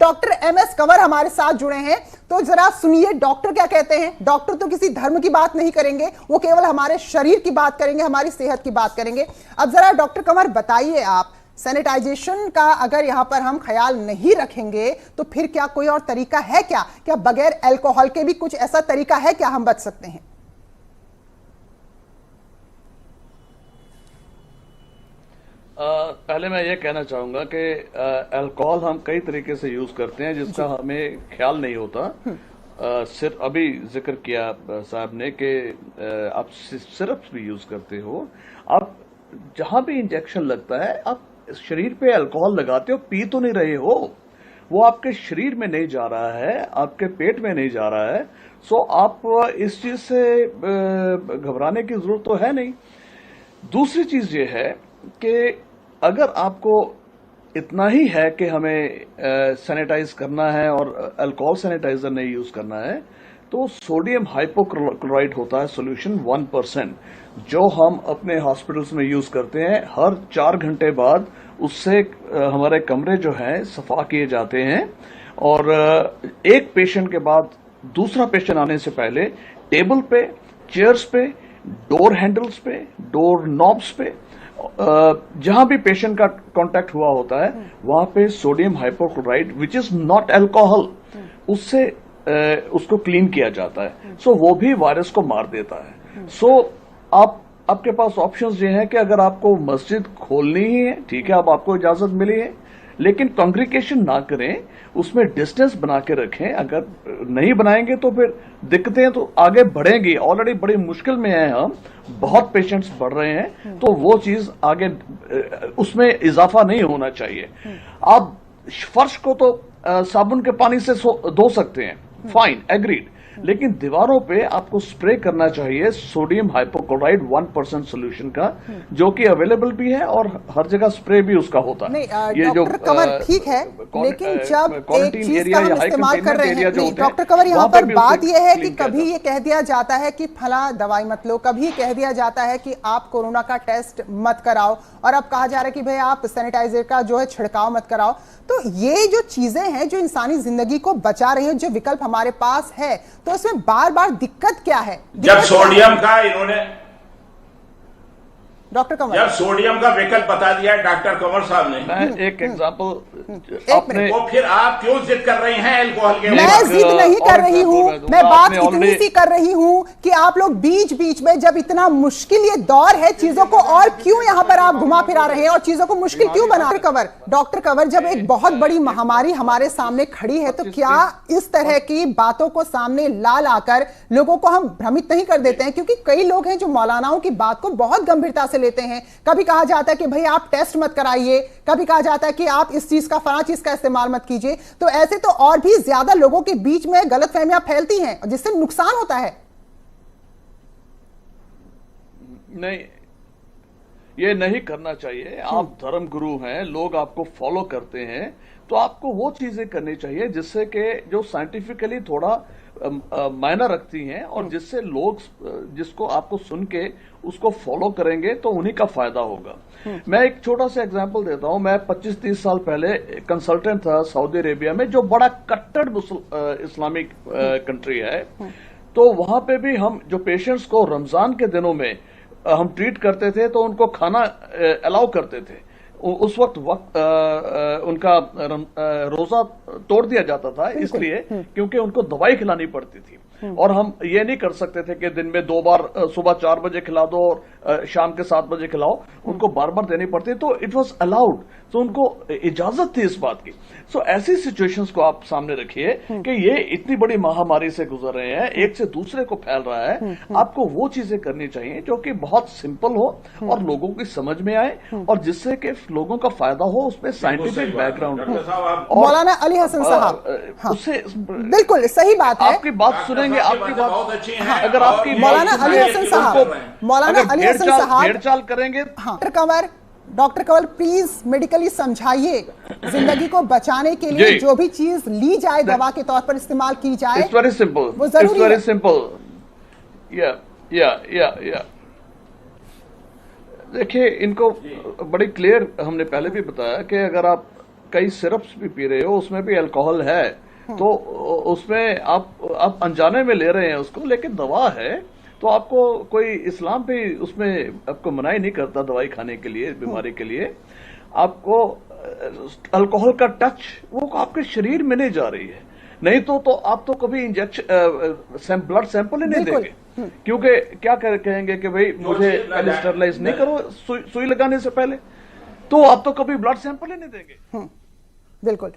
Doctor MS Kanwar हमारे साथ जुड़े हैं। तो जरा सुनिए डॉक्टर क्या कहते हैं। डॉक्टर तो किसी धर्म की बात नहीं करेंगे, वो केवल हमारे शरीर की बात करेंगे, हमारी सेहत की बात करेंगे। अब जरा डॉक्टर कंवर बताइए, आप सैनिटाइजेशन का अगर यहां पर हम ख्याल नहीं रखेंगे तो फिर क्या कोई और तरीका है क्या बगैर अल्कोहल के भी कुछ ऐसा तरीका है क्या हम बच सकते हैं? पहले मैं ये कहना चाहूंगा कि अल्कोहल हम कई तरीके से यूज करते हैं जिसका हमें ख्याल नहीं होता। सिर्फ अभी जिक्र किया साहब ने कि आप सिरप भी यूज करते हो। आप जहां भी इंजेक्शन लगता है आप शरीर पे अल्कोहल लगाते हो, पी तो नहीं रहे हो, वो आपके शरीर में नहीं जा रहा है, आपके पेट में नहीं जा रहा है। सो आप इस चीज से घबराने की जरूरत तो है नहीं। दूसरी चीज ये है कि अगर आपको इतना ही है कि हमें सैनिटाइज करना है और अल्कोहल सैनिटाइजर नहीं यूज करना है, तो सोडियम हाइपोक्लोराइड होता है सोल्यूशन 1%, जो हम अपने हॉस्पिटल्स में यूज करते हैं। हर 4 घंटे बाद उससे हमारे कमरे जो हैं सफा किए जाते हैं, और एक पेशेंट के बाद दूसरा पेशेंट आने से पहले टेबल पे, चेयर्स पे, डोर हैंडल्स पे, डोर नॉब्स पे, जहां भी पेशेंट का कांटेक्ट हुआ होता है वहां पे sodium hypochloride which is not alcohol, उससे उसको क्लीन किया जाता है। सो वो भी वायरस को मार देता है। सो आपके पास ऑप्शंस ये हैं कि अगर आपको मस्जिद खोलनी ही है, ठीक है, अब आपको इजाजत मिली है, लेकिन कांग्रीगेशन ना करें, उसमें डिस्टेंस बना के रखें। अगर नहीं बनाएंगे तो फिर दिक्कतें तो आगे बढ़ेंगी। ऑलरेडी बड़ी मुश्किल में हैं हम, बहुत पेशेंट्स बढ़ रहे हैं, तो वो चीज आगे उसमें इजाफा नहीं होना चाहिए। आप फर्श को तो साबुन के पानी से धो सकते हैं, फाइन, एग्रीड, लेकिन दीवारों पे आपको स्प्रे करना चाहिए सोडियम हाइपोक्लोराइड 1% सोल्यूशन का, जो कि अवेलेबल भी है और हर जगह स्प्रे भी उसका होता है। ये जो कंवर ठीक है, लेकिन जब एक चीज का हम इस्तेमाल कर रहे हैं, डॉक्टर कंवर यहाँ पर बात यह है कि कभी ये कह दिया जाता है कि फला दवाई मत लो, कभी कह दिया जाता है कि आप कोरोना का टेस्ट मत कराओ, और अब कहा जा रहा है कि भाई आप सैनिटाइजर का जो है छिड़काव मत कराओ। तो ये जो चीजें हैं जो इंसानी जिंदगी को बचा रही हैं, जो विकल्प हमारे पास है, तो इसमें बार बार दिक्कत क्या है? जब सोडियम का इन्होंने डॉक्टर कंवर, जब सोडियम का विकल्प बता दिया है डॉक्टर कंवर साहब ने, मैं एक एग्जांपल तो फिर आप क्यों जिद कर रही हैं अल्कोहल के? मैं जिद नहीं कर रही हूं, मैं बात इतनी सी कर रही हूं कि आप लोग बीच बीच में, जब इतना मुश्किल ये दौर है, चीजों को और क्यों यहां पर आप घुमा फिरा रहे हैं और चीजों को मुश्किल क्यों बना रहे हैं? डॉक्टर कंवर, जब एक बहुत बड़ी महामारी हमारे सामने खड़ी है, तो क्या इस तरह की बातों को सामने ला लाकर लोगों को हम भ्रमित नहीं कर देते हैं? क्योंकि कई लोग हैं जो मौलानाओं की बात को बहुत गंभीरता से लेते हैं। कभी कहा जाता है कि भाई आप टेस्ट मत कराइए, कभी कहा जाता है कि आप इस चीज का, फला चीज का इस्तेमाल मत कीजिए। तो ऐसे तो और भी ज्यादा लोगों के बीच में गलतफहमियां फैलती हैं जिससे नुकसान होता है। नहीं, ये नहीं करना चाहिए। आप धर्म गुरु हैं, लोग आपको फॉलो करते हैं, तो आपको वो चीजें करनी चाहिए जिससे कि जो साइंटिफिकली थोड़ा मायना रखती हैं, और जिससे लोग जिसको आपको सुन के उसको फॉलो करेंगे तो उन्हीं का फायदा होगा। मैं एक छोटा सा एग्जांपल देता हूं। मैं 25-30 साल पहले कंसल्टेंट था सऊदी अरेबिया में, जो बड़ा कट्टर इस्लामिक कंट्री है। तो वहां पे भी हम जो पेशेंट्स को रमजान के दिनों में हम ट्रीट करते थे, तो उनको खाना अलाउ करते थे। उस वक्त उनका रोजा तोड़ दिया जाता था, इसलिए क्योंकि उनको दवाई खिलानी पड़ती थी, और हम ये नहीं कर सकते थे कि दिन में 2 बार सुबह 4 बजे खिला दो और शाम के 7 बजे खिलाओ, उनको बार बार देनी पड़ती। तो इट वाज अलाउड, तो उनको इजाजत थी इस बात की। सो ऐसी सिचुएशंस को आप सामने रखिए कि ये इतनी बड़ी महामारी से गुजर रहे हैं, एक से दूसरे को फैल रहा है। आपको वो चीजें करनी चाहिए जो कि बहुत सिंपल हो और लोगों की समझ में आए, और जिससे कि लोगों का फायदा हो, उसमें साइंटिफिक बैकग्राउंड हो। मौलाना अली हसन साहब, उससे बिल्कुल सही बात है। आपकी बात सुनेंगे, आपकी बात बहुत अच्छी है। अगर आपकी मौलाना अली हसन साहब, मौलाना अली हसन साहब भेड़चाल करेंगे। डॉक्टर कंवर प्लीज मेडिकली समझाइए, जिंदगी को बचाने के लिए जो भी चीज ली जाए दवा के तौर पर इस्तेमाल की जाए, इट्स वेरी सिंपल, वो जरूरी है। Very simple. या देखिए, इनको बड़ी क्लियर हमने पहले भी बताया कि अगर आप कई सिरप्स भी पी रहे हो, उसमें भी अल्कोहल है, तो उसमें आप अनजाने में ले रहे हैं उसको, लेकिन दवा है तो आपको कोई इस्लाम भी उसमें आपको मनाही नहीं करता दवाई खाने के लिए, बीमारी के लिए। आपको अल्कोहल का टच वो आपके शरीर में नहीं जा रही है, नहीं तो आप तो कभी इंजेक्शन ब्लड सैंपल ही नहीं देंगे, क्योंकि क्या कहेंगे कि भाई मुझे पहले स्टरलाइज नहीं करो सुई लगाने से पहले, तो आप तो कभी ब्लड सैंपल ही नहीं देंगे। बिल्कुल।